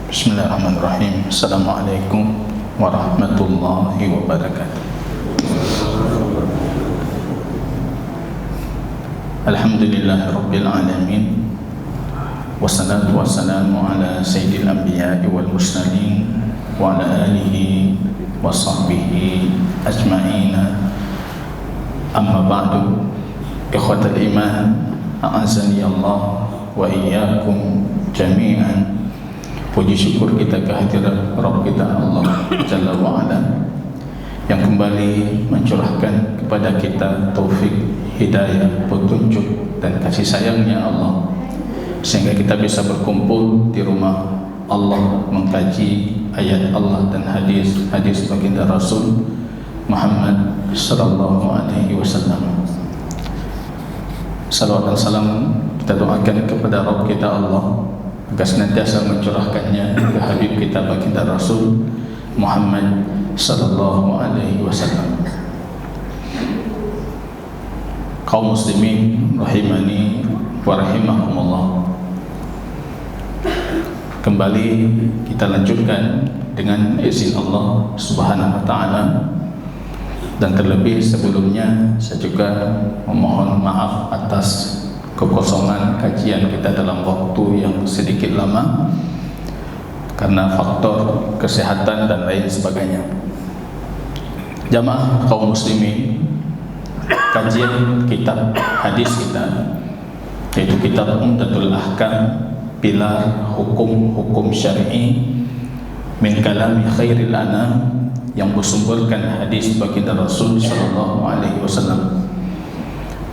Bismillahirrahmanirrahim. Assalamualaikum warahmatullahi wabarakatuh. Alhamdulillahirabbil alamin. Wassalatu wassalamu ala sayyidil anbiya'i wal mursalin wa ala alihi wa sahbihi ajma'in. Amma ba'du. Ikhwatal iman, a'azzani Allah wa iyyakum jami'an. Puji syukur kita kehadirat Rabb kita Allah Jalla wa'ala yang kembali mencurahkan kepada kita taufik, hidayah, petunjuk dan kasih sayangnya Allah, sehingga kita bisa berkumpul di rumah Allah mengkaji ayat Allah dan hadis baginda Rasul Muhammad sallallahu alaihi wasallam. Salawat dan salam kita doakan kepada Rabb kita Allah agar senantiasa mencurahkannya ke Habib kita baginda Rasul Muhammad sallallahu alaihi wasallam. Kaum muslimin rahimani wa rahimakumullah, kembali kita lanjutkan dengan izin Allah Subhanahu wa taala. Dan terlebih sebelumnya saya juga memohon maaf atas kekosongan kajian kita dalam waktu yang sedikit lama karena faktor kesehatan dan lain sebagainya. Jamaah kaum muslimin, kajian kitab hadis kita yaitu kitab Umdatul Ahkam, pilar hukum-hukum syar'i min kalami khairil anam, yang bersumberkan hadis baginda Rasul sallallahu alaihi wasallam.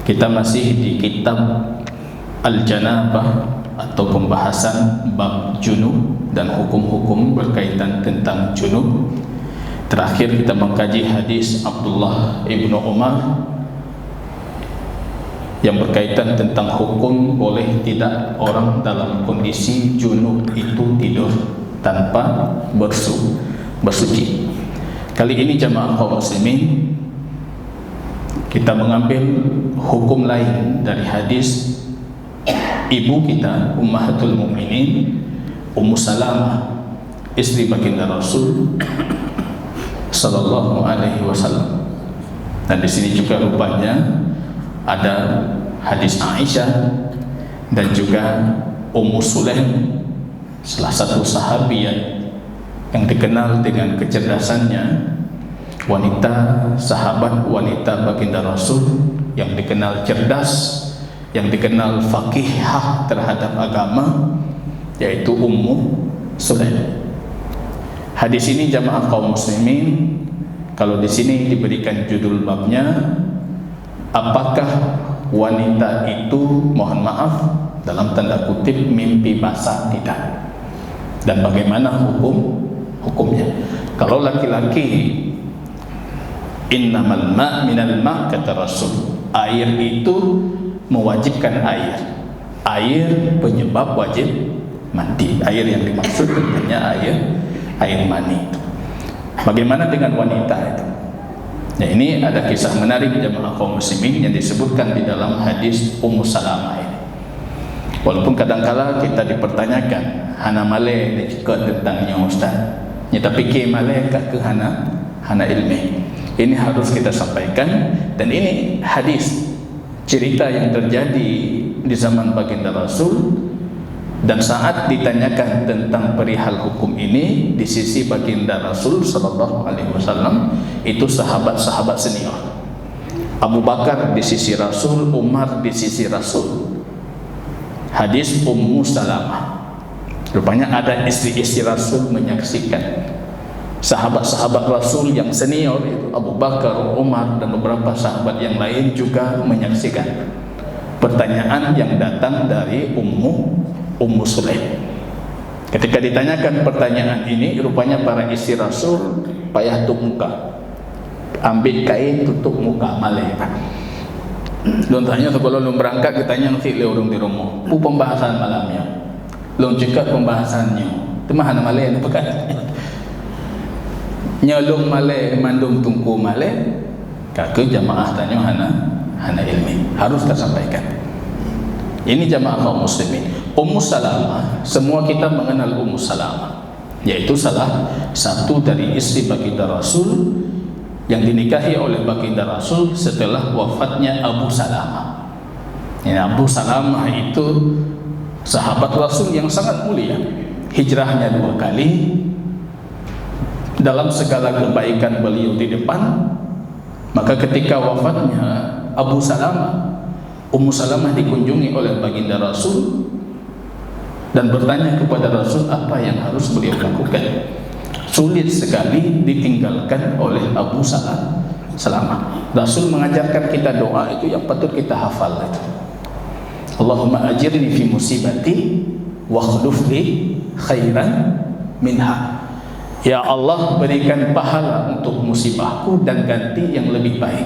Kita masih di kitab Al-Janabah atau pembahasan bab junub dan hukum-hukum berkaitan tentang junub. Terakhir kita mengkaji hadis Abdullah ibnu Umar yang berkaitan tentang hukum boleh tidak orang dalam kondisi junub itu tidur tanpa bersuci. Kali ini jamaah kaum muslimin kita mengambil hukum lain dari hadis ibu kita Ummahatul Mukminin Ummu Salamah, istri baginda Rasul sallallahu alaihi wasallam. Dan di sini juga rupanya ada hadis Aisyah dan juga Ummu Sulaim, salah satu sahabiat yang dikenal dengan kecerdasannya, sahabat wanita baginda Rasul yang dikenal cerdas, yang dikenal faqihah terhadap agama, yaitu Ummu Sulaim. Hadis ini jamaah kaum muslimin, kalau di sini diberikan judul babnya, apakah wanita itu, mohon maaf dalam tanda kutip, mimpi basah tidak, dan bagaimana hukumnya. Kalau laki-laki, innamal ma' minal ma' kata Rasul, air itu mewajibkan air penyebab wajib mandi. Air yang dimaksud tentunya air mani. Bagaimana dengan wanita itu? Nah, ini ada kisah menarik jemaah kaum muslimin yang disebutkan di dalam hadis Ummu Salamah ini. Walaupun kadangkala kita dipertanyakan, hana male dicekut tentangnya Ustaz, tapi ke male ke hana ilmi. Ini harus kita sampaikan, dan ini hadis cerita yang terjadi di zaman baginda Rasul, dan saat ditanyakan tentang perihal hukum ini di sisi baginda Rasul sallallahu alaihi wasallam, itu sahabat-sahabat senior. Abu Bakar di sisi Rasul, Umar di sisi Rasul. Hadis Ummu Salamah, rupanya ada istri-istri Rasul menyaksikan. Sahabat-sahabat Rasul yang senior itu Abu Bakar, Umar dan beberapa sahabat yang lain juga menyaksikan pertanyaan yang datang dari Ummu Sulaim. Ketika ditanyakan pertanyaan ini, rupanya para istri Rasul payah tutup muka, ambil kain tutup muka malai. Long tanya sekolah long berangkat, kitanya nanti orang di rumah. Pembahasan malamnya, long cakap pembahasannya. Temah malai apa kan? Nyalung malai mandung tungku malai. Kakek jamaah tanya hana ilmi harus kita sampaikan. Ini jamaah kaum muslimin. Ummu Salamah, semua kita mengenal Ummu Salamah. yaitu salah satu dari istri baginda Rasul yang dinikahi oleh baginda Rasul setelah wafatnya Abu Salamah. Abu Salamah itu sahabat Rasul yang sangat mulia, hijrahnya 2 kali. Dalam segala kebaikan beliau di depan. Maka ketika wafatnya Abu Salamah, Ummu Salamah dikunjungi oleh baginda Rasul dan bertanya kepada Rasul apa yang harus beliau lakukan. Sulit sekali ditinggalkan oleh Abu Salamah. Rasul mengajarkan kita doa itu yang patut kita hafal itu. Allahumma ajirni fi musibati wa akhluf li khairan minha. Ya Allah, berikan pahala untuk musibahku dan ganti yang lebih baik.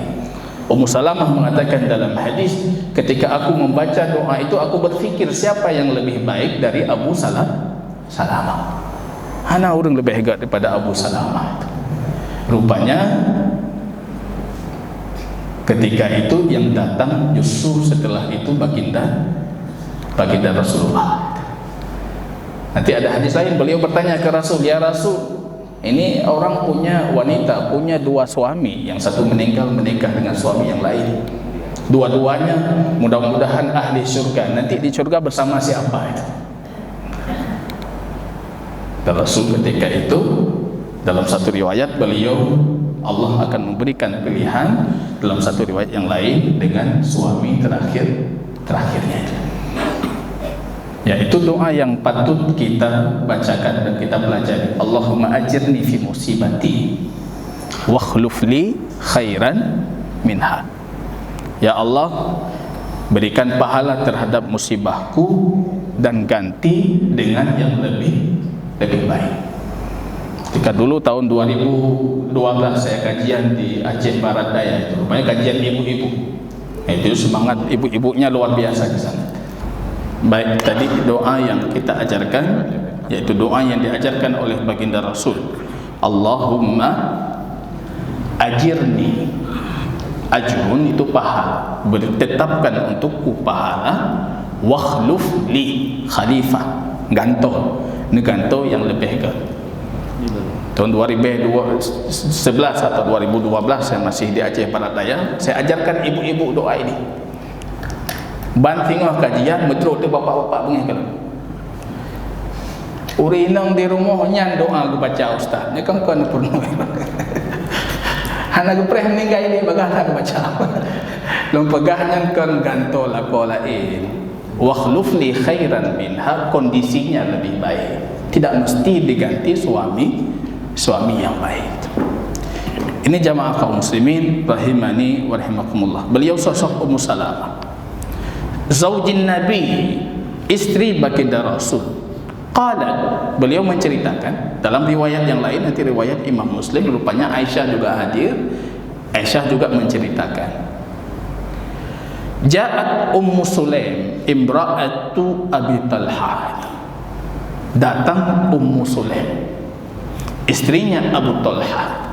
Ummu Salamah mengatakan dalam hadis, ketika aku membaca doa itu aku berfikir siapa yang lebih baik dari Abu Salamah. Hana orang lebih hebat daripada Abu Salamah itu. Rupanya ketika itu yang datang justru setelah itu baginda Rasulullah. Nanti ada hadis lain, beliau bertanya ke Rasul, ya Rasul, ini orang punya wanita, punya 2 suami, yang satu meninggal menikah dengan suami yang lain. Dua-duanya mudah-mudahan ahli surga. Nanti di surga bersama siapa itu? Dan Rasul ketika itu dalam satu riwayat beliau, Allah akan memberikan pilihan, dalam satu riwayat yang lain dengan suami terakhirnya itu. Yaitu doa yang patut kita bacakan dan kita pelajari. Allahumma ajirni fi musibati wa akhluf li khairan minha. Ya Allah, berikan pahala terhadap musibahku dan ganti dengan yang lebih baik. Ketika dulu tahun 2012 saya kajian di Aceh Barat Daya itu, rupanya kajian ibu-ibu. Itu semangat ibu-ibunya luar biasa di sana. Baik, tadi doa yang kita ajarkan, yaitu doa yang diajarkan oleh baginda Rasul. Allahumma ajirni. Ajrun itu pahala, ditetapkan untukku pahala. Wakhluf li, khalifah, ganto. Ini ganto yang lebih ke tahun 2011 atau 2012 saya masih di Aceh Barat Daya. Saya ajarkan ibu-ibu doa ini. Bantingah kajian metruk tu bapak-bapak punya kalau urinang di rumahnya doa aku baca ustaz ni kan pun anak gepreh meninggal ini bagaimana aku baca lom pegahnya kan gantol aku lain wakhluf li khairan minha, kondisinya lebih baik, tidak mesti diganti suami yang baik. Ini jamaah kaum muslimin rahimani wa rahimakumullah. Beliau sosok Ummu Salamah, zaujin Nabi, istri baginda Rasul. Qala, beliau menceritakan dalam riwayat yang lain, nanti riwayat Imam Muslim, rupanya Aisyah juga hadir. Aisyah juga menceritakan, Ja'at Ummu Sulaim imra'atu Abi Talha. Datang Ummu Sulaim, istrinya Abu Talha.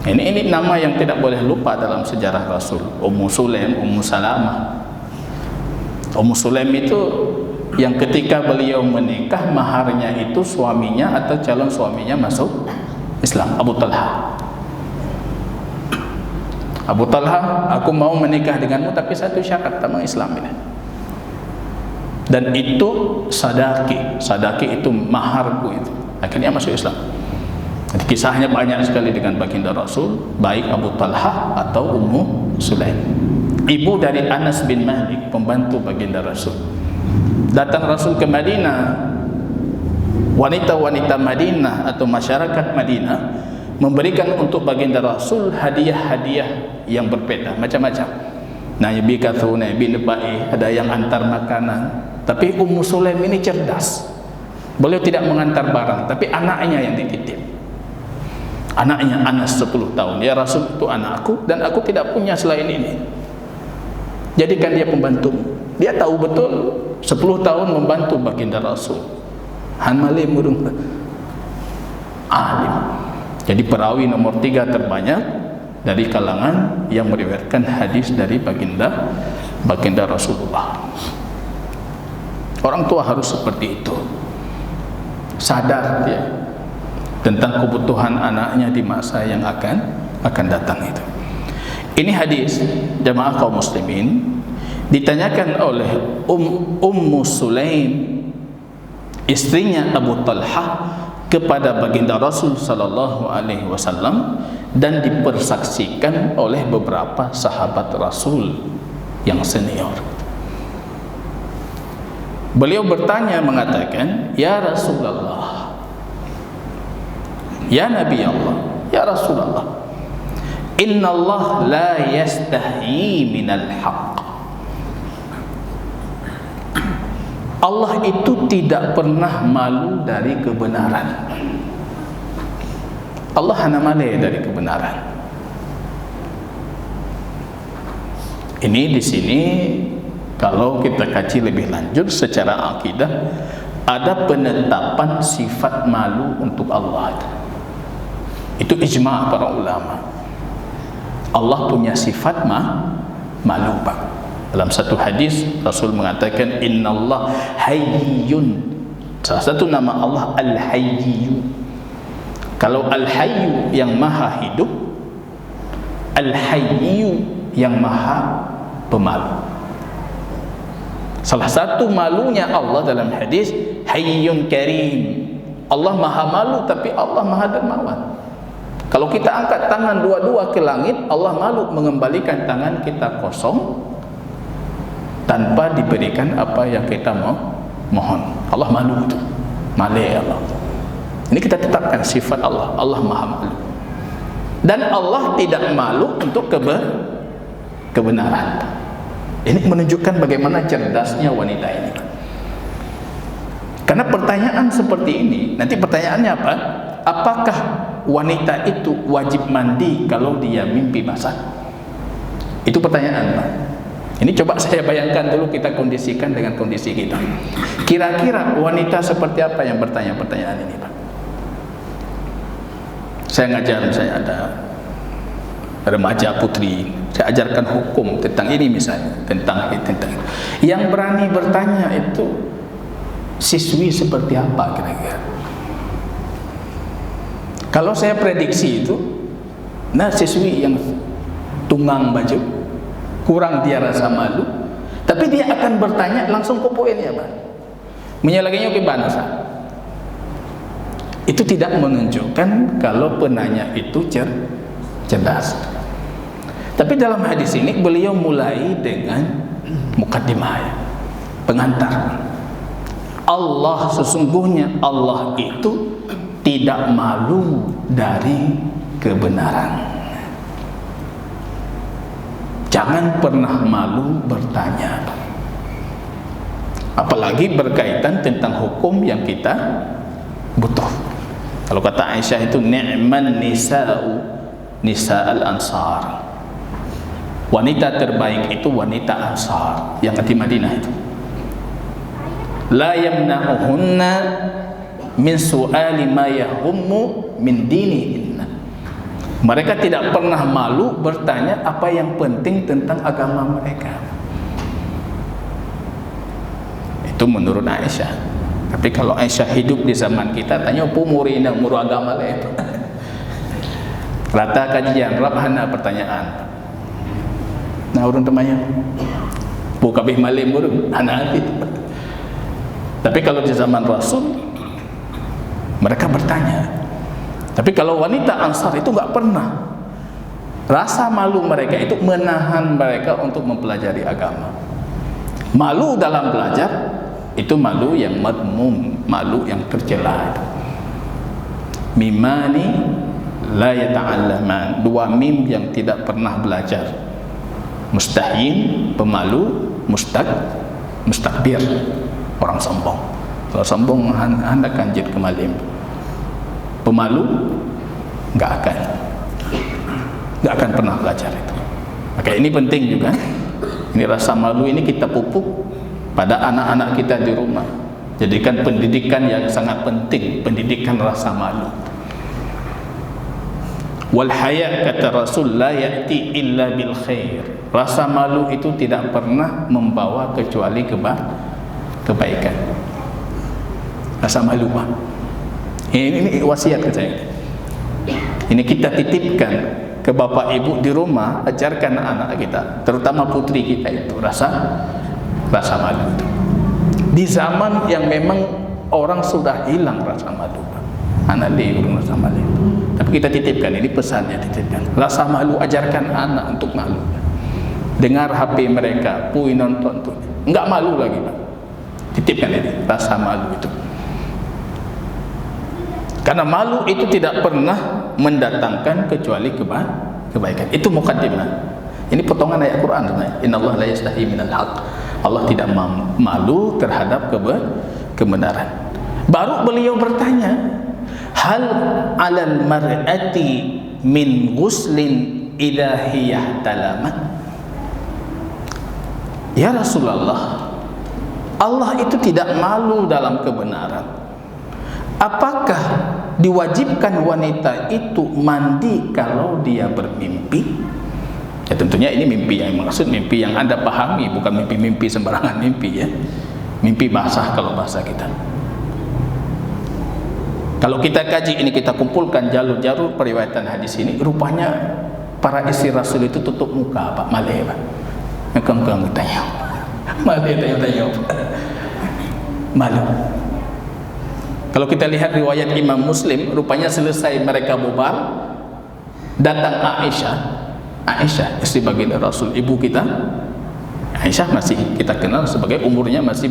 Ini nama yang tidak boleh lupa dalam sejarah Rasul. Ummu Sulaim, Ummu Salamah. Ummu Sulaim itu yang ketika beliau menikah, maharnya itu suaminya atau calon suaminya masuk Islam, Abu Talha. Abu Talha, aku mau menikah denganmu tapi satu syarat tentang Islam ini. Dan itu sadaki itu maharku itu. Akhirnya masuk Islam. Jadi kisahnya banyak sekali dengan baginda Rasul, baik Abu Talha atau Ummu Sulaim. Ibu dari Anas bin Malik, pembantu baginda Rasul. Datang Rasul ke Madinah, wanita-wanita Madinah atau masyarakat Madinah memberikan untuk baginda Rasul hadiah-hadiah yang berbeda, macam-macam. Nabi kata Nabi nebai, ada yang antar makanan. Tapi Ummu Sulaim ini cerdas. Beliau tidak mengantar barang, tapi anaknya yang dititip. Anaknya Anas 10 tahun. Ya Rasul, itu anakku dan aku tidak punya selain ini. Jadikan dia pembantu. Dia tahu betul 10 tahun membantu baginda Rasul. Hanmali murung alim. Jadi perawi nomor 3 terbanyak dari kalangan yang meriwayatkan hadis dari baginda Rasulullah. Orang tua harus seperti itu. Sadar dia tentang kebutuhan anaknya di masa yang akan datang itu. Ini hadis jamaah kaum muslimin ditanyakan oleh Ummu Sulaim, istrinya Abu Talhah, kepada baginda Rasul sallallahu alaihi wasallam, dan dipersaksikan oleh beberapa sahabat Rasul yang senior. Beliau bertanya mengatakan, "Ya Rasulullah, ya Nabi Allah, ya Rasulullah, Inna Allah la yastahi minal haqq." Allah itu tidak pernah malu dari kebenaran. Allah hanya malu dari kebenaran. Ini di sini kalau kita kaji lebih lanjut secara akidah, ada penetapan sifat malu untuk Allah. Itu ijma' para ulama. Allah punya sifat malu, Pak. Dalam satu hadis Rasul mengatakan, Innallah hayyun. Salah satu nama Allah Al-Hayyu. Kalau Al-Hayyu yang maha hidup, Al-Hayyu yang maha pemalu. Salah satu malunya Allah dalam hadis, Hayyun Karim. Allah maha malu, tapi Allah maha dermawan. Kalau kita angkat tangan dua-dua ke langit, Allah malu mengembalikan tangan kita kosong tanpa diberikan apa yang kita mohon. Allah malu itu. Malu Allah. Ini kita tetapkan sifat Allah. Allah maha malu. Dan Allah tidak malu untuk kebenaran. Ini menunjukkan bagaimana cerdasnya wanita ini. Karena pertanyaan seperti ini, nanti pertanyaannya apa? Apakah wanita itu wajib mandi kalau dia mimpi basah? Itu pertanyaan, Pak. Ini coba saya bayangkan dulu, kita kondisikan dengan kondisi kita. Kira-kira wanita seperti apa yang bertanya pertanyaan ini, Pak? Saya ngajar, saya ada remaja putri, saya ajarkan hukum tentang ini misalnya, tentang yang berani bertanya itu siswi seperti apa kira-kira? Kalau saya prediksi itu, nah siswi yang tunggang baju, kurang dia rasa malu, tapi dia akan bertanya langsung ke poinnya, Pak. Menyalaginya ke bahasa. Itu tidak menunjukkan kalau penanya itu cerdas. Tapi dalam hadis ini beliau mulai dengan mukaddimah, pengantar. Allah, sesungguhnya Allah itu tidak malu dari kebenaran. Jangan pernah malu bertanya, apalagi berkaitan tentang hukum yang kita butuh. Kalau kata Aisyah itu, ni'man nisa'u nisa'al ansar. Wanita terbaik itu wanita Ansar yang di Madinah itu. La yamna'uhunna min su'ali ma yahummu min dinihinna. Mereka tidak pernah malu bertanya apa yang penting tentang agama mereka. Itu menurut Aisyah. Tapi kalau Aisyah hidup di zaman kita, tanya pumurina umur agama lain. Rata kajian, rabhana pertanyaan. Nah, urun temannya bukabih malim urun anak itu. Tapi kalau di zaman Rasul mereka bertanya. Tapi kalau wanita Ansar itu nggak pernah. Rasa malu mereka itu menahan mereka untuk mempelajari agama. Malu dalam belajar itu malu yang madmum, malu yang tercela. Mimani la yata'allaman, dua mim yang tidak pernah belajar. Mustahin, pemalu, mustakbir, orang sombong. Kalau sombong hendak kanjit kemalim. Pemalu nggak akan pernah belajar itu. Maka ini penting juga. Ini rasa malu ini kita pupuk pada anak-anak kita di rumah. Jadikan pendidikan yang sangat penting, pendidikan rasa malu. Wal haya, kata Rasul, la ya'ti illa bil khair. Rasa malu itu tidak pernah membawa kecuali kebaikan. Rasa malu, Pak. Ini wasiat ke saya. Ini kita titipkan ke bapak ibu di rumah, ajarkan anak kita, terutama putri kita itu rasa malu itu. Di zaman yang memang orang sudah hilang rasa malu, anak dia rasa malu. Tapi kita titipkan, ini pesannya titipkan. Rasa malu, ajarkan anak untuk malu. Dengar HP mereka, pui nonton tuh, enggak malu lagi, Pak. Titipkan ini, rasa malu itu. Karena malu itu tidak pernah mendatangkan kecuali kebaikan. Itu mukaddimah. Ini potongan ayat Quran sebenarnya. Innallaha la yastahi minal haq. Allah tidak malu terhadap kebenaran. Baru beliau bertanya, hal 'alal mar'ati min ghuslin idza hiya talamat? Ya Rasulullah, Allah itu tidak malu dalam kebenaran. Apakah diwajibkan wanita itu mandi kalau dia bermimpi? Ya tentunya ini mimpi yang maksud mimpi yang Anda pahami, bukan mimpi-mimpi sembarangan mimpi ya. Mimpi basah kalau bahasa kita. Kalau kita kaji ini, kita kumpulkan jalur-jalur periwayatan hadis ini, rupanya para istri Rasul itu tutup muka, Pak, malih, Pak. Ngekang-kang tanya. Malih tanya-tanya. Malu. Kalau kita lihat riwayat Imam Muslim, rupanya selesai mereka bubar, datang Aisyah, istri baginda Rasul, ibu kita. Aisyah masih kita kenal sebagai umurnya masih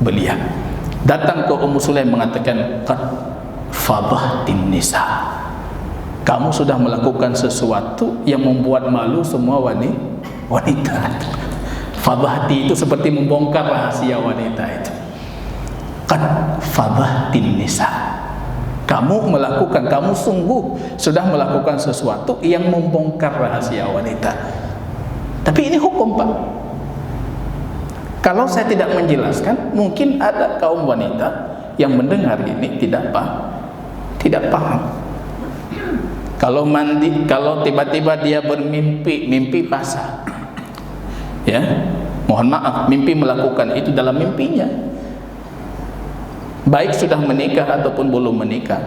belia. Datang ke Ummu Sulaim mengatakan, qad fadhahtin nisa. Kamu sudah melakukan sesuatu yang membuat malu semua wanita. Fadhahti itu seperti membongkar rahasia wanita itu. Qad fadhahtin nisa. Kamu sungguh sudah melakukan sesuatu yang membongkar rahasia wanita. Tapi ini hukum, Pak. Kalau saya tidak menjelaskan, mungkin ada kaum wanita yang mendengar ini tidak paham. Kalau tiba-tiba dia mimpi basah, ya, mohon maaf, mimpi melakukan itu dalam mimpinya, baik sudah menikah ataupun belum menikah.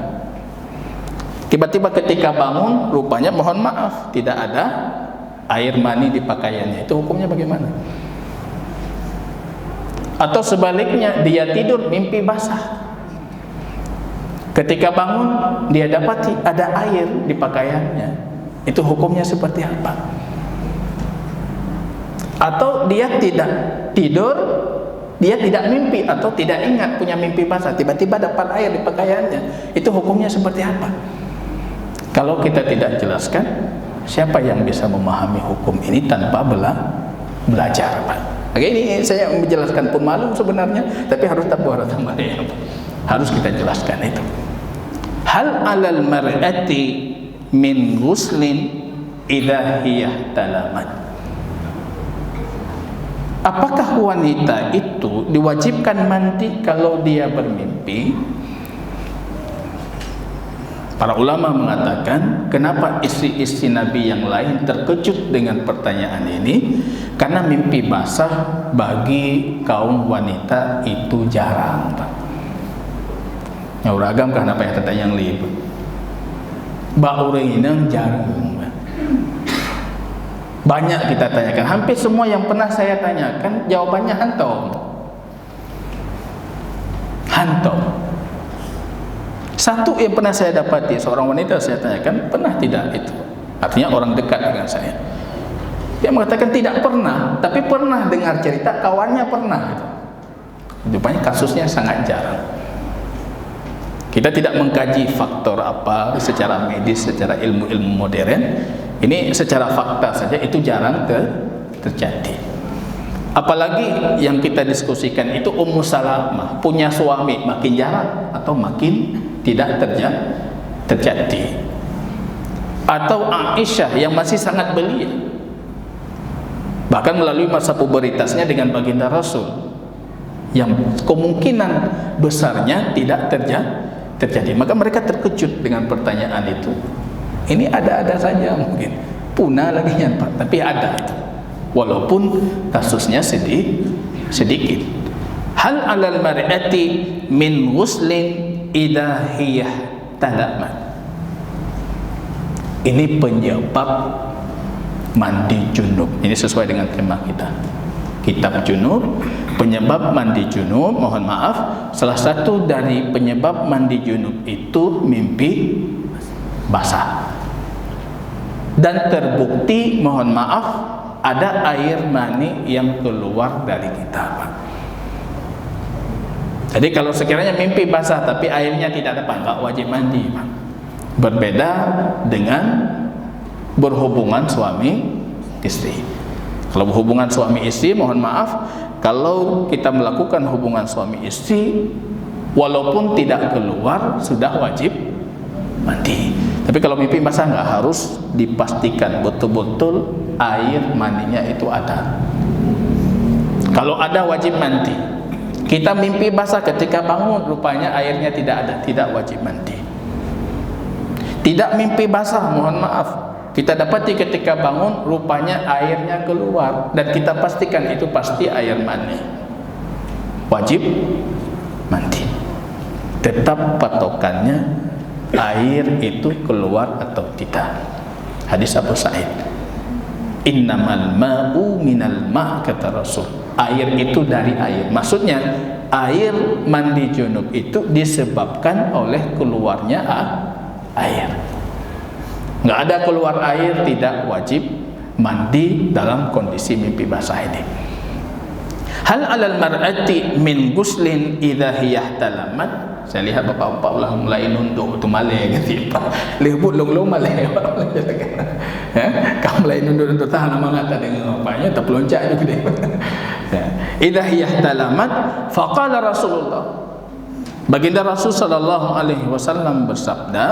Tiba-tiba ketika bangun, rupanya mohon maaf tidak ada air mani di pakaiannya. Itu hukumnya bagaimana? Atau sebaliknya, dia tidur mimpi basah, ketika bangun dia dapati ada air di pakaiannya. Itu hukumnya seperti apa? Atau dia tidak tidur, dia tidak mimpi atau tidak ingat punya mimpi basah, tiba-tiba dapat air di pakaiannya. Itu hukumnya seperti apa? Kalau kita tidak jelaskan, siapa yang bisa memahami hukum ini tanpa belajar, Pak? Oke, ini saya menjelaskan pun malu sebenarnya, tapi harus tambah harus kita jelaskan itu. Hal 'alal mar'ati min ghuslin idza hiya talamat. Apakah wanita itu diwajibkan mandi kalau dia bermimpi? Para ulama mengatakan, kenapa istri-istri Nabi yang lain terkejut dengan pertanyaan ini? Karena mimpi basah bagi kaum wanita itu jarang, Pak. Ya uragam karena apa yang tertanya yang lihat. Baurinang jarang. Banyak kita tanyakan, hampir semua yang pernah saya tanyakan jawabannya hantom. Satu yang pernah saya dapati, seorang wanita saya tanyakan, pernah tidak itu? Artinya orang dekat dengan saya. Dia mengatakan tidak pernah, tapi pernah dengar cerita kawannya pernah. Rupanya kasusnya sangat jarang. Kita tidak mengkaji faktor apa secara medis, secara ilmu-ilmu modern. Ini secara fakta saja itu jarang terjadi. Apalagi yang kita diskusikan itu Ummu Salamah punya suami, makin jarang atau makin tidak terjadi. Atau Aisyah yang masih sangat belia, bahkan melalui masa pubertasnya dengan baginda Rasul, yang kemungkinan besarnya tidak terjadi. Maka mereka terkejut dengan pertanyaan itu. Ini ada-ada saja mungkin, punah lagi Pak, tapi ada itu. Walaupun kasusnya sedikit. Hal 'alal mar'ati min ghuslin idza hiya talamat. Ini penyebab mandi junub. Ini sesuai dengan tema kita. Kitab junub, penyebab mandi junub, mohon maaf, salah satu dari penyebab mandi junub itu mimpi basah. Dan terbukti, mohon maaf, ada air mani yang keluar dari kita, Pak. Jadi kalau sekiranya mimpi basah tapi airnya tidak dapat, enggak wajib mandi, Pak. Berbeda dengan berhubungan suami istri. Kalau berhubungan suami istri, mohon maaf, kalau kita melakukan hubungan suami istri walaupun tidak keluar sudah wajib mandi. Tapi kalau mimpi basah nggak, harus dipastikan betul-betul air mandinya itu ada. Kalau ada wajib mandi. Kita mimpi basah ketika bangun, rupanya airnya tidak ada, tidak wajib mandi. Tidak mimpi basah, mohon maaf, kita dapati ketika bangun rupanya airnya keluar dan kita pastikan itu pasti air mani, wajib mandi. Tetap patokannya air itu keluar atau tidak. Hadis Abu Sa'id, innamal ma'u minal ma', kata Rasul, air itu dari air. Maksudnya air mandi junub itu disebabkan oleh keluarnya air. Nggak ada keluar air, tidak wajib mandi dalam kondisi mimpi basah ini. Hal alal mar'ati min guslin idza hiya talamat. Saya lihat bapak-bapak ulah mulai nunduk tu malai gitu, Pak. Lebut long-long malai. Kamu mulai nunduk tahan semangat dengan bapaknya terpeloncat juga dia. Idza hiya talamat faqala Rasulullah. Baginda Rasul sallallahu alaihi wasallam bersabda,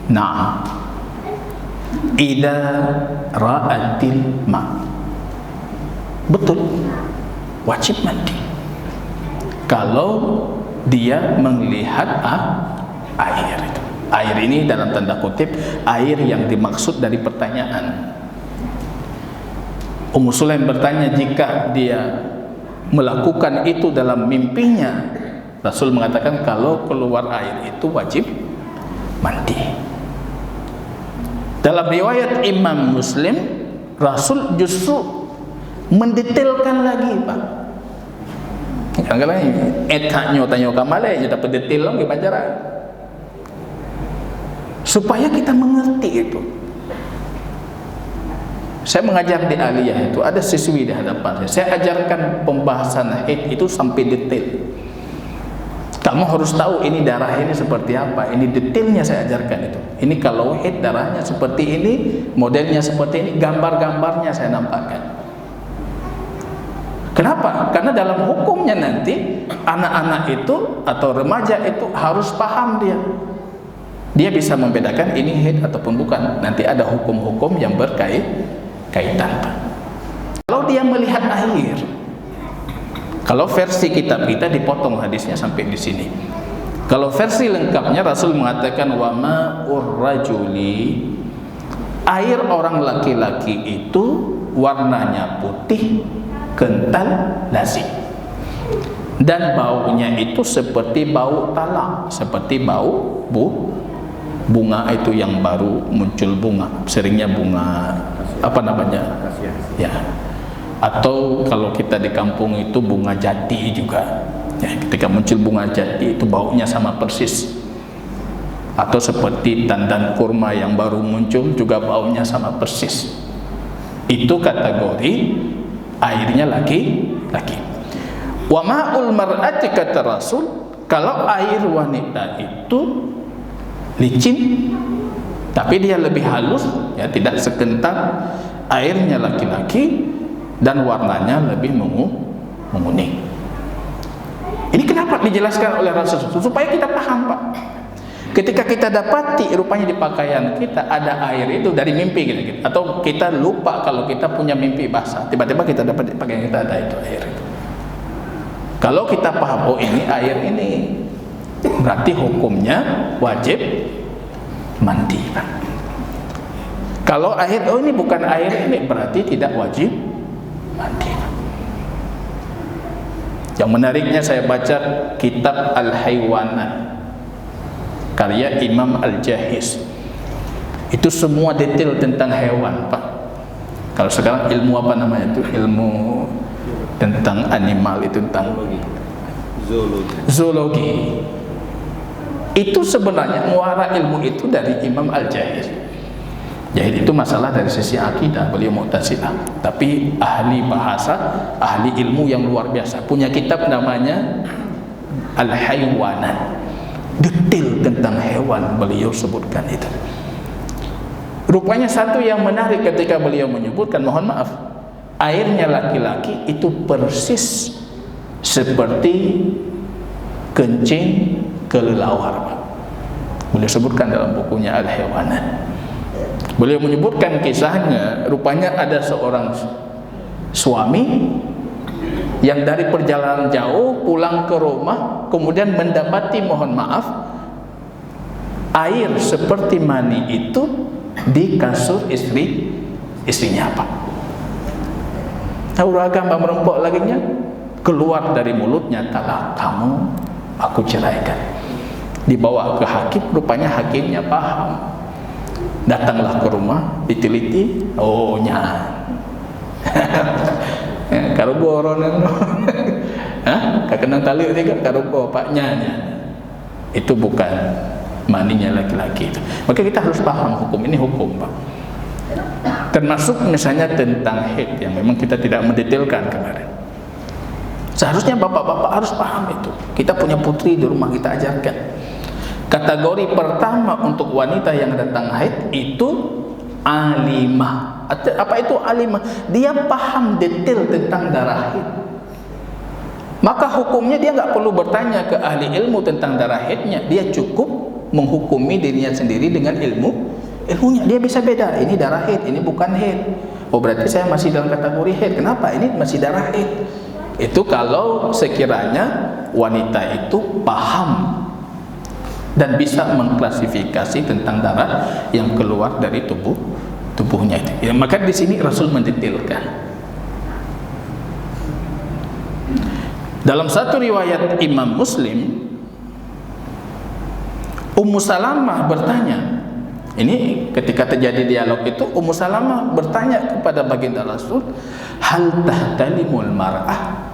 "Na'am. Idza ra'atil ma." Betul. Wajib mandi. Kalau dia melihat air itu. Air ini dalam tanda kutip air yang dimaksud dari pertanyaan. Ummu Sulaim bertanya, jika dia melakukan itu dalam mimpinya, Rasul mengatakan kalau keluar air itu wajib mandi. Dalam riwayat Imam Muslim, Rasul justru mendetailkan lagi, Pak. Kadang-kadang tanya kamalai je dapat detail lagi pacaran. Supaya kita mengerti itu. Saya mengajar di aliyah itu, ada siswi di hadapan saya ajarkan pembahasan haid itu sampai detail. Kamu harus tahu ini darah ini seperti apa, ini detailnya saya ajarkan itu. Ini kalau haid darahnya seperti ini, modelnya seperti ini, gambar-gambarnya saya nampakkan. Kenapa? Karena dalam hukumnya nanti anak-anak itu atau remaja itu harus paham dia. Dia bisa membedakan ini haid ataupun bukan. Nanti ada hukum-hukum yang berkaitan. Kalau dia melihat air, kalau versi kitab kita dipotong hadisnya sampai di sini. Kalau versi lengkapnya Rasul mengatakan wa ma'ur rajuli, air orang laki-laki itu warnanya putih, kental, lazim, dan baunya itu seperti bau talak, seperti bau bunga itu yang baru muncul bunga, seringnya bunga apa namanya ya, atau kalau kita di kampung itu bunga jati juga ya, ketika muncul bunga jati itu baunya sama persis. Atau seperti tandan kurma yang baru muncul juga baunya sama persis. Itu kategori airnya laki-laki. Wa ma'ul mar'ati, kata Rasul, kalau air wanita itu licin tapi dia lebih halus ya, tidak sekental airnya laki-laki dan warnanya lebih menguning. Ini kenapa dijelaskan oleh Rasul? Supaya kita paham, Pak. Ketika kita dapati rupanya di pakaian kita ada air itu dari mimpi gitu. Atau kita lupa kalau kita punya mimpi basah, tiba-tiba kita dapat di pakaian kita ada itu air itu. Kalau kita paham, oh ini air ini, berarti hukumnya wajib mandi, Pak. Kalau air, oh ini bukan air ini, berarti tidak wajib mandi. Yang menariknya saya baca kitab Al-Haywanat karya Imam Al-Jahiz. Itu semua detail tentang hewan, Pak. Kalau sekarang ilmu apa namanya itu? Ilmu tentang animal, itu tentang zoologi. Itu sebenarnya muara ilmu itu dari Imam Al-Jahiz. Jadi itu masalah dari sisi akidah, beliau Mu'tazilah. Tapi ahli bahasa, ahli ilmu yang luar biasa. Punya kitab namanya Al-Haywanat. Detail tentang hewan beliau sebutkan itu. Rupanya satu yang menarik ketika beliau menyebutkan, mohon maaf, airnya laki-laki itu persis seperti kencing kelelawar. Beliau sebutkan dalam bukunya Al-Haywanat. Beliau menyebutkan kisahnya, rupanya ada seorang suami yang dari perjalanan jauh pulang ke rumah, kemudian mendapati, mohon maaf, air seperti mani itu di kasur istrinya, Pak. Tahu agama merempok lagi nya, keluar dari mulutnya, "Talak kamu, aku ceraikan." Dibawa ke hakim, rupanya hakimnya paham. Datanglah ke rumah, diteliti, oh nya. Kalau boron, kakena tali juga kalau bapaknya, itu bukan maninya laki-laki itu. Maka kita harus paham hukum ini, hukum, Pak. Termasuk misalnya tentang haid yang memang kita tidak mendetailkan kemarin. Seharusnya bapak-bapak harus paham itu. Kita punya putri di rumah, kita ajarkan. Kategori pertama untuk wanita yang datang haid itu alimah. Apa itu alimah? Dia paham detail tentang darah haid. Maka hukumnya dia nggak perlu bertanya ke ahli ilmu tentang darah haidnya. Dia cukup menghukumi dirinya sendiri dengan ilmunya. Dia bisa beda, ini darah haid, ini bukan haid. Oh berarti saya masih dalam kategori haid. Kenapa? Ini masih darah haid. Itu kalau sekiranya wanita itu paham dan bisa mengklasifikasi tentang darah yang keluar dari tubuhnya itu. Ya, maka di sini Rasul mendetailkan. Dalam satu riwayat Imam Muslim, Ummu Salamah bertanya, ini ketika terjadi dialog itu, Ummu Salamah bertanya kepada baginda Rasul, hal tahtalimul mar'ah?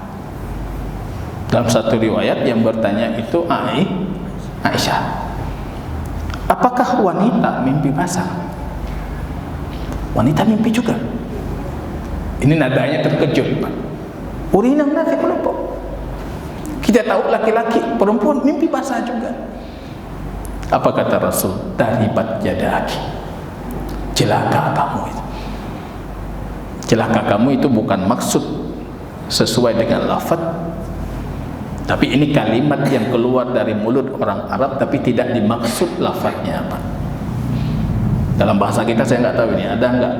Dalam satu riwayat yang bertanya itu Aisyah, apakah wanita mimpi basah? Wanita mimpi juga. Ini nadanya terkejut, Pak. Urinam nafi kelompok. Kita tahu laki-laki, perempuan mimpi basah juga. Apa kata Rasul? Taribat yadaki, celaka kamu itu. Celaka kamu itu bukan maksud sesuai dengan lafaz, tapi ini kalimat yang keluar dari mulut orang Arab, tapi tidak dimaksud lafaznya apa. Dalam bahasa kita saya nggak tahu ini ada nggak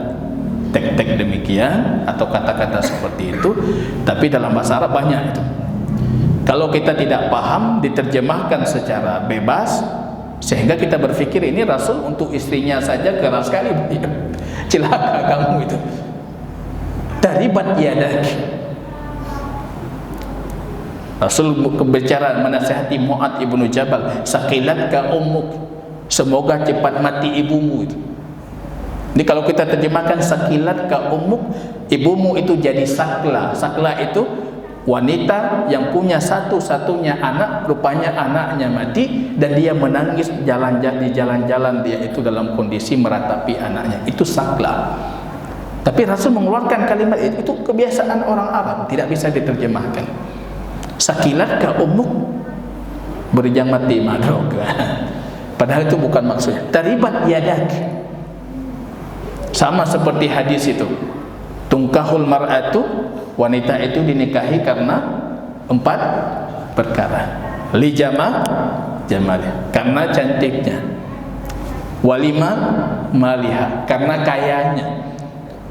tek-tek demikian atau kata-kata seperti itu, tapi dalam bahasa Arab banyak itu. Kalau kita tidak paham, diterjemahkan secara bebas, sehingga kita berpikir ini Rasul untuk istrinya saja keras sekali. Celaka kamu itu. Taribat yadaki. Rasul berbicara menasihati Mu'adz ibnu Jabal, saqilatka ummuk, semoga cepat mati ibumu itu. Jadi kalau kita terjemahkan saqilatka ummuk, ibumu itu jadi sakla. Sakla itu wanita yang punya satu-satunya anak, rupanya anaknya mati dan dia menangis di jalan-jalan dia itu dalam kondisi meratapi anaknya. Itu sakla. Tapi Rasul mengeluarkan kalimat itu kebiasaan orang Arab, tidak bisa diterjemahkan. Sakilatka ummuk, berjang mati madrok. Padahal itu bukan maksudnya. Taribat yadak. Sama seperti hadis itu. Tungkahul mar'atu, wanita itu dinikahi karena 4 perkara. Li jamalnya, karena cantiknya. Walima maliha, karena kayanya.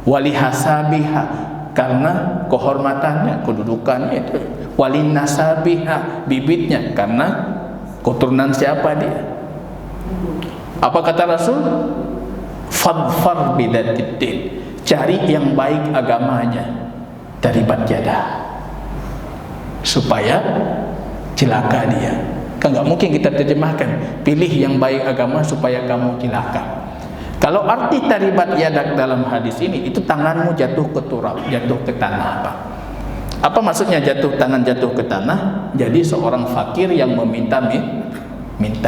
Walihasabiha, karena kehormatannya, kedudukannya itu. Walin nasabiha, bibitnya, karena keturunan siapa dia. Apa kata Rasul? Fadfar bidatid, cari yang baik agamanya dari badjadah, supaya celaka dia. Kan nggak mungkin kita terjemahkan pilih yang baik agama supaya kamu cilaka. Kalau arti taribat yadak dalam hadis ini, itu tanganmu jatuh ke turab, jatuh ke tanah. Apa maksudnya tangan jatuh ke tanah? Jadi seorang fakir yang minta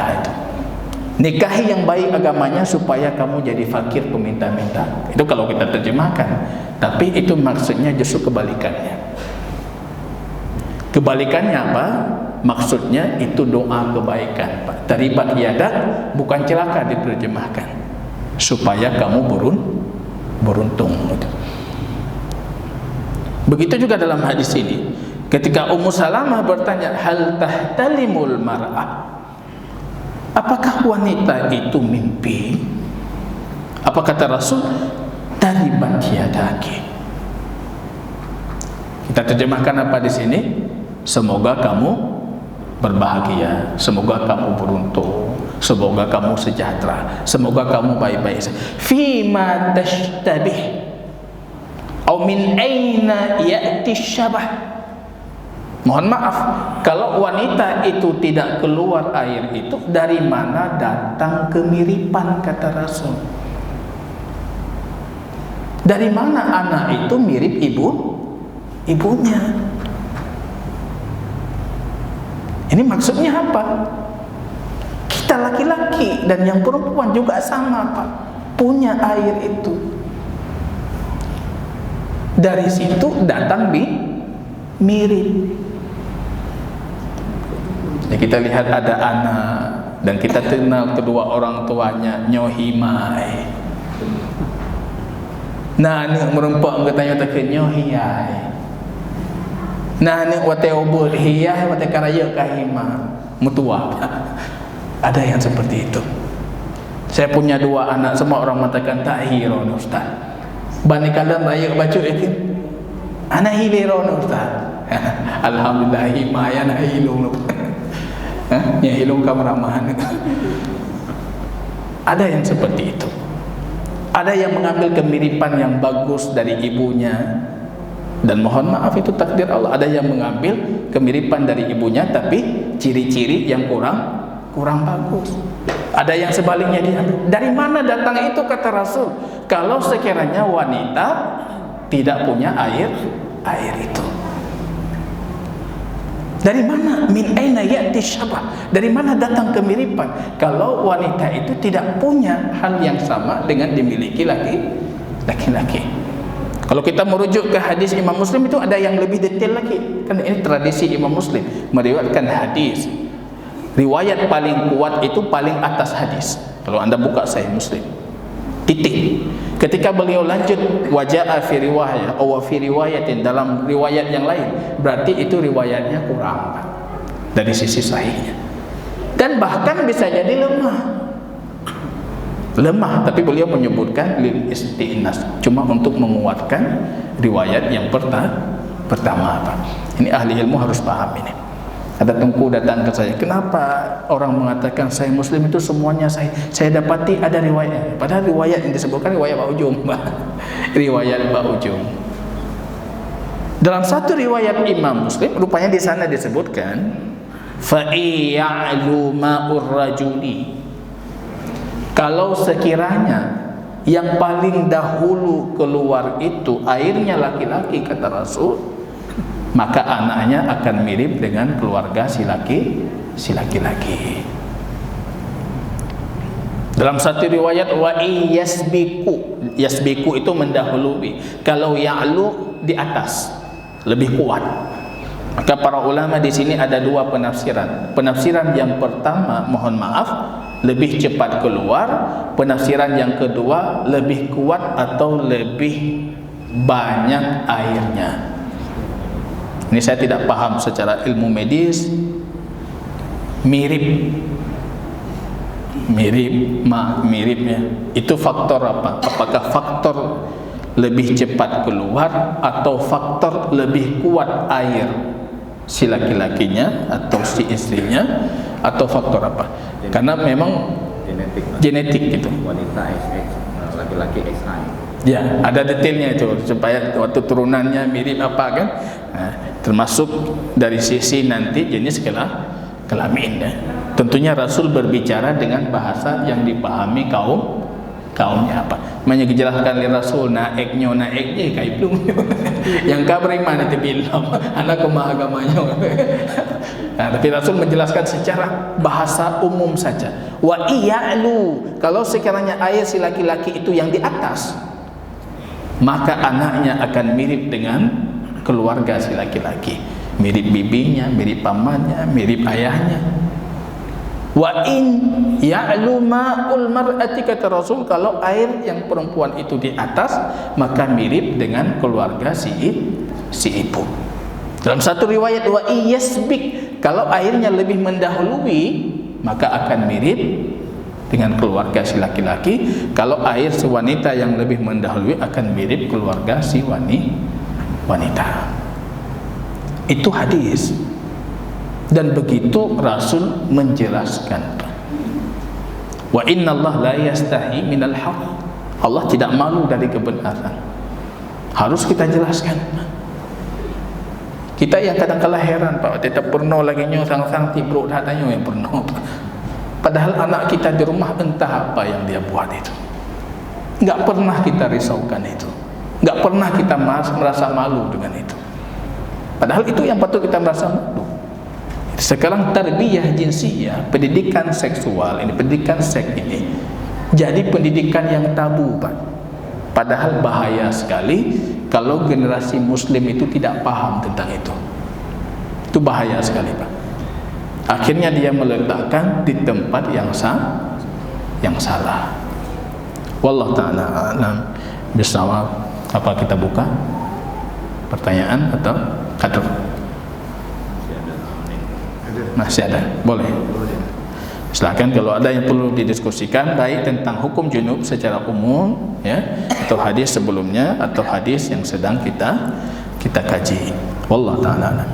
itu. Nikahi yang baik agamanya supaya kamu jadi fakir peminta-minta. Itu kalau kita terjemahkan. Tapi itu maksudnya justru kebalikannya. Kebalikannya apa? Maksudnya itu doa kebaikan. Taribat yadak bukan celaka diterjemahkan. Supaya kamu beruntung. Begitu juga dalam hadis ini, ketika Ummu Salamah bertanya, hal tahtalimul mar'ah, apakah wanita itu mimpi? Apa kata Rasul? Taribat yadaki. Kita terjemahkan apa di sini? Semoga kamu berbahagia, semoga kamu beruntung, semoga kamu sejahtera, semoga kamu baik-baik. Fima tashtabih atau min aina ya'ti syabah. Mohon maaf, kalau wanita itu tidak keluar air itu, dari mana datang kemiripan, kata Rasul? Dari mana anak itu mirip ibunya? Ini maksudnya apa? Kita laki-laki dan yang perempuan juga sama, Pak, punya air itu. Dari situ datang mirip. Ya, kita lihat ada anak dan kita kenal kedua orang tuanya, nyohimai. Nah, ni merempak katanya tak nyohiyai. Nah, ni wate obor hiyah wate karaya kahima mutua. Ada yang seperti itu. Saya punya dua anak, semua orang mengatakan tak hiro Ustaz. Bani kandang raya baca itu. Anak hiro Ustaz. Alhamdulillah himaya nak hilung. Ya hilung kameraman. Ada yang seperti itu. Ada yang mengambil kemiripan yang bagus dari ibunya. Dan mohon maaf itu takdir Allah. Ada yang mengambil kemiripan dari ibunya tapi ciri-ciri yang kurang bagus. Ada yang sebaliknya diambil. Dari mana datang itu, kata Rasul? Kalau sekiranya wanita tidak punya air itu. Dari mana? Min aina ya'ti syabah. Dari mana datang kemiripan? Kalau wanita itu tidak punya hal yang sama dengan dimiliki laki-laki. Kalau kita merujuk ke hadis Imam Muslim itu ada yang lebih detail lagi. Kan ini tradisi Imam Muslim meriwayatkan hadis. Riwayat paling kuat itu paling atas hadis. Kalau anda buka Sahih Muslim, titik. Ketika beliau lanjut waja'a fi riwayah atau fi riwayatin, dalam riwayat yang lain, berarti itu riwayatnya kurang dari sisi sahihnya. Dan bahkan bisa jadi lemah, tapi beliau menyebutkan lil isti'nas, cuma untuk menguatkan riwayat yang pertama. Ini ahli ilmu harus paham ini. Ada tengku datang ke saya, kenapa orang mengatakan saya Muslim itu semuanya saya dapati ada riwayat, padahal riwayat yang disebutkan riwayat Pak Ujung. Riwayat Pak Ujung. Dalam satu riwayat Imam Muslim, rupanya di sana disebutkan fa iya'lu ma'ur rajuli, kalau sekiranya yang paling dahulu keluar itu airnya laki-laki, kata Rasul, maka anaknya akan mirip dengan keluarga si laki-laki. Dalam satu riwayat wa yasbiku itu mendahului. Kalau ya'lu di atas, lebih kuat. Maka para ulama di sini ada dua penafsiran. Penafsiran yang pertama, mohon maaf, lebih cepat keluar. Penafsiran yang kedua, lebih kuat atau lebih banyak airnya. Ini saya tidak paham secara ilmu medis. Miripnya itu faktor apa? Apakah faktor lebih cepat keluar atau faktor lebih kuat air si laki-lakinya atau si istrinya, atau faktor apa? Karena memang genetik gitu. Wanita XX, laki-laki XI. Ya, ada detailnya itu supaya waktu turunannya mirip apa kan? Nah, termasuk dari sisi nanti jenis kelamin ya. Tentunya Rasul berbicara dengan bahasa yang dipahami kaumnya apa. Makanya dijelaskan oleh Rasul naiknya kai plung. Yang kabring mana itu bilang anak kemah agamanya. Nah, tapi Rasul menjelaskan secara bahasa umum saja. Wa iya'lu, kalau sekiranya air si laki-laki itu yang di atas, maka anaknya akan mirip dengan keluarga si laki-laki, mirip bibinya, mirip pamannya, mirip ayahnya. Wa in ya'lu ma'ul mar'ati, kata Rasul, kalau air yang perempuan itu di atas, maka mirip dengan keluarga si ibu. Dalam satu riwayat, wa iyasbik, kalau airnya lebih mendahului, maka akan mirip dengan keluarga si laki-laki. Kalau air si wanita yang lebih mendahului, akan mirip keluarga si wanita. Itu hadis. Dan begitu Rasul menjelaskan. Wa inna Allah la yastahi minal haq. Allah tidak malu dari kebenaran. Harus kita jelaskan. Kita yang kadang-kala heran, Pak, tetap pernah lagi sang-sang tibruk datanya yang pernah. Padahal anak kita di rumah entah apa yang dia buat itu. Enggak pernah kita risaukan itu. Enggak pernah kita merasa malu dengan itu. Padahal itu yang patut kita merasa malu. Sekarang tarbiyah jinsiyah, pendidikan seksual ini, pendidikan seks ini jadi pendidikan yang tabu, Pak. Padahal bahaya sekali kalau generasi muslim itu tidak paham tentang itu. Itu bahaya sekali, Pak. Akhirnya dia meletakkan di tempat yang salah. Wallahu ta'ala a'lam bishawab. Apa kita buka pertanyaan atau kader? Masih ada? Boleh. Silakan kalau ada yang perlu didiskusikan, baik tentang hukum junub secara umum ya, atau hadis sebelumnya, atau hadis yang sedang kita kaji. Wallahu ta'ala a'lam.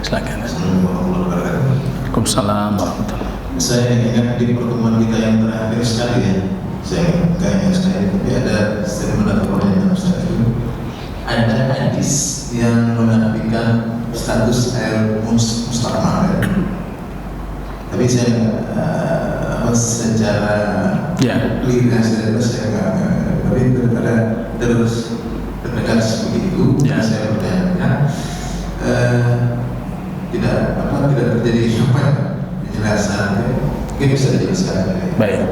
Silakan. Waalaikumsalam warahmatullahi wabarakatuh. Saya ingat di pertemuan kita yang terakhir sekali ya, saya nggak ingat sekali, tapi ada statement atau pernyataan Ustaz itu, ada hadis yang menafikan status air mustahmal. Tapi saya secara lidah saya nggak, tapi daripada terus terdekat seperti itu, saya bertanya, tidak terjadi apa penjelasan, mungkin bisa dijelaskan. Baik.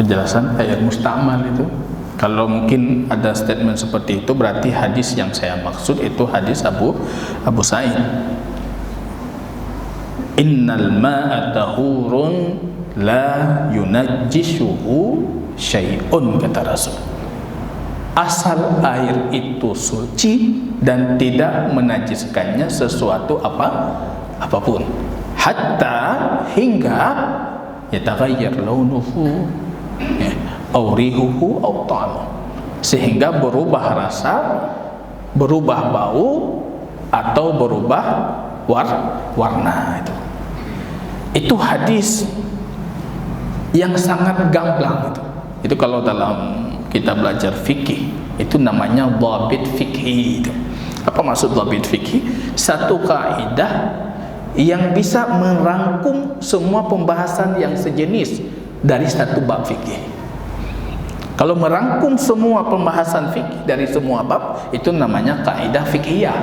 Penjelasan ayat musta'mal itu, kalau mungkin ada statement seperti itu, berarti hadis yang saya maksud itu hadis Abu Sa'id. Innal ma'a tahurun la yunajjisuhu syai'un, kata Rasul. Asal air itu suci dan tidak menajiskannya sesuatu apapun. Hatta hingga yataghayyar launuhu aw rihuhu aw ta'amuhu, sehingga berubah rasa, berubah bau, atau berubah warna. Itu hadis yang sangat gamblang itu kalau dalam kita belajar fikih itu namanya dhabit fikhi. Apa maksud dhabit fikhi? Satu kaidah yang bisa merangkum semua pembahasan yang sejenis dari satu bab fikih. Kalau merangkum semua pembahasan fikih dari semua bab, itu namanya kaidah fikhiyah.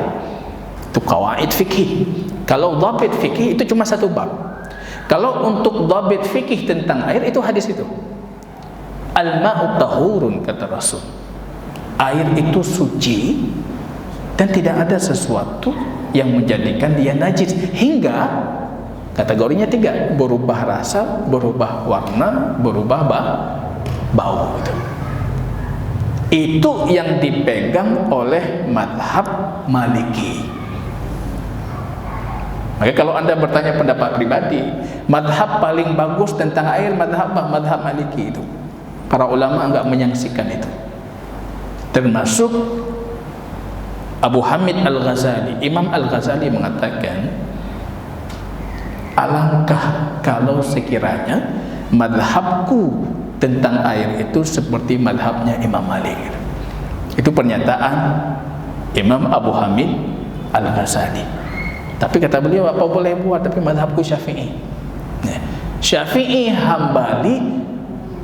Itu qawaid fikih. Kalau dhabit fikih itu cuma satu bab. Kalau untuk dhabit fikih tentang air, itu hadis itu. Al-ma'u tahurun, kata Rasul. Air itu suci dan tidak ada sesuatu yang menjadikan dia najis, hingga kategorinya 3, berubah rasa, berubah warna, berubah bau. Itu yang dipegang oleh madhab Maliki. Maka kalau Anda bertanya pendapat pribadi, madhab paling bagus tentang air madhab Maliki itu. Para ulama enggak menyaksikan itu. Termasuk Abu Hamid Al-Ghazali. Imam Al-Ghazali mengatakan, alangkah kalau sekiranya madhabku tentang air itu seperti madhabnya Imam Malik. Itu pernyataan Imam Abu Hamid Al-Ghazali. Tapi kata beliau, apa boleh buat, tapi mazhabku Syafi'i. Syafi'i Hambali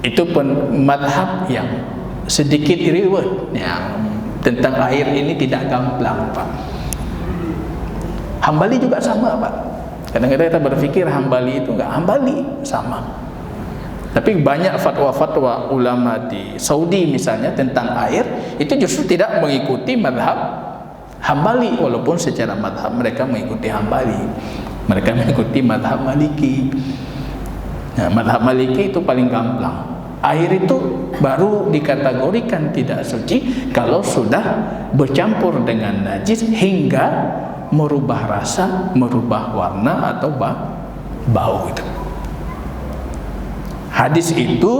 itu pun mazhab yang sedikit reward tentang air ini tidak gamblang, Pak. Hambali juga sama, Pak. Kadang-kadang kita berpikir Hambali itu enggak, Hambali sama. Tapi banyak fatwa-fatwa ulama di Saudi misalnya tentang air itu justru tidak mengikuti mazhab Hambali, walaupun secara mazhab mereka mengikuti Hambali. Mereka mengikuti mazhab Maliki. Nah, mazhab Maliki itu paling gamblang. Air itu baru dikategorikan tidak suci kalau sudah bercampur dengan najis hingga merubah rasa, merubah warna atau bau itu. Hadis itu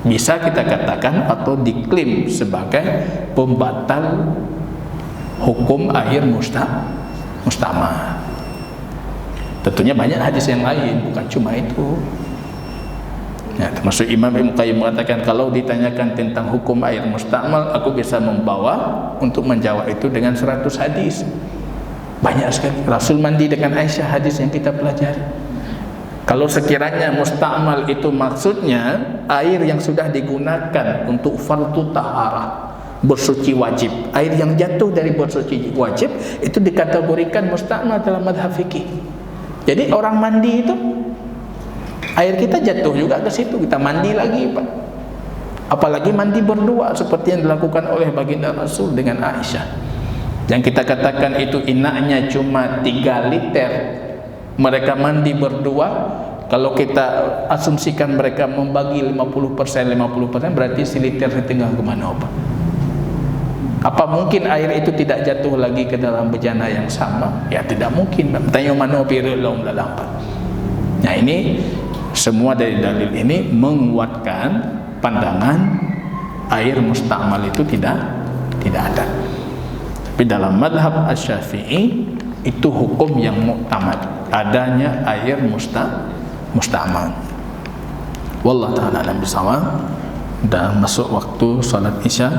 bisa kita katakan atau diklaim sebagai pembatal hukum air mustamah. Tentunya banyak hadis yang lain, bukan cuma itu. Ya, termasuk Imam Ibn Qayyim mengatakan kalau ditanyakan tentang hukum air mustamal, aku bisa membawa untuk menjawab itu dengan 100 hadis. Banyak sekali. Rasul mandi dengan Aisyah, hadis yang kita pelajari. Kalau sekiranya mustamal itu maksudnya air yang sudah digunakan untuk fardu taharah, bersuci wajib, air yang jatuh dari bersuci wajib itu dikategorikan mustamal dalam mazhab fikih. Jadi orang mandi itu air kita jatuh juga ke situ, kita mandi lagi, Pak. Apalagi mandi berdua seperti yang dilakukan oleh baginda Rasul dengan Aisyah. Yang kita katakan itu inaknya cuma 3 liter. Mereka mandi berdua. Kalau kita asumsikan mereka membagi 50% berarti siliter setengah kemana, Pak? Apa mungkin air itu tidak jatuh lagi ke dalam bejana yang sama? Ya tidak mungkin. Tanya mana pirulum dalam, Pak. Nah ini semua dari dalil ini menguatkan pandangan air mustamal itu tidak ada. Tapi dalam mazhab Asy-Syafi'i itu hukum yang muktamad, adanya air mustamal. Wallahu ta'ala alam bisawab. Dan masuk waktu salat Isya.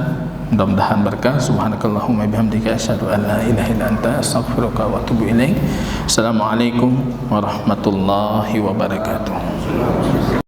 Mudah-mudahan berkah. Subhanakallahumma bihamdika asyhadu an la ilaha illa anta astaghfiruka wa atubu ilaik. Assalamualaikum warahmatullahi wabarakatuh.